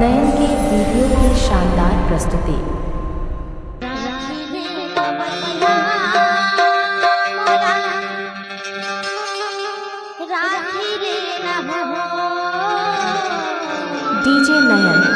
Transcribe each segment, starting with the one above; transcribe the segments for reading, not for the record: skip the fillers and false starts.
नयन के वीडियो की शानदार प्रस्तुति। डीजे नयन।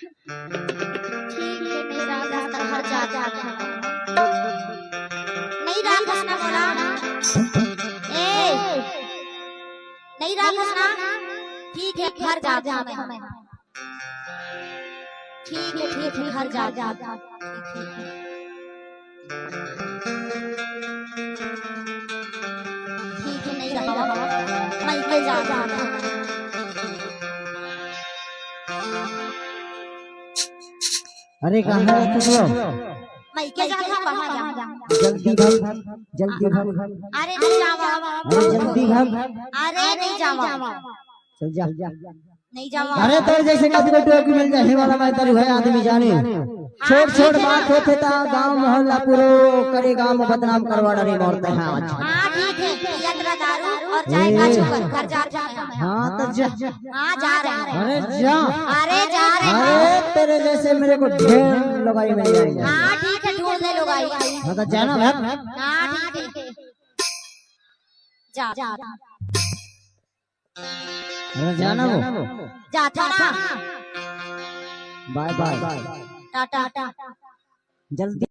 ठीक है नहीं राधा घर जा जा नहीं राधा ना बोला ए नहीं राधा ना ठीक है घर जा जा ठीक है घर जा जा ठीक है नहीं रहा मैं के जा जा अरे कहाँ है तू मैं के जा जा कहां जा जल्दी भाग जल्दी भाग अरे नहीं जावा अरे जल्दी भाग अरे नहीं जावा चल जा नहीं जावा अरे तेरे जैसे कभी टोकी मिल जाए वाला मैं तेरे है आदमी जाने छोट छोट बात होते ता गांव मोहल्ला पूरो करे गांव में बदनाम करवा डरे मरते हैं हां ठीक है यात्रा दारू और चाय का चुकर घर जा जा हां तो जा हां जा रहे हैं अरे जा अरे जा रहे हैं अरे तेरे जैसे मेरे को ढेर लगाई मिल जाएंगे हां ठीक है ढूंढ ले लोग आई हां तो जाना भाग हां ठीक है जा जा अरे जाना वो जाता ना बाय बाय टाटा जल्दी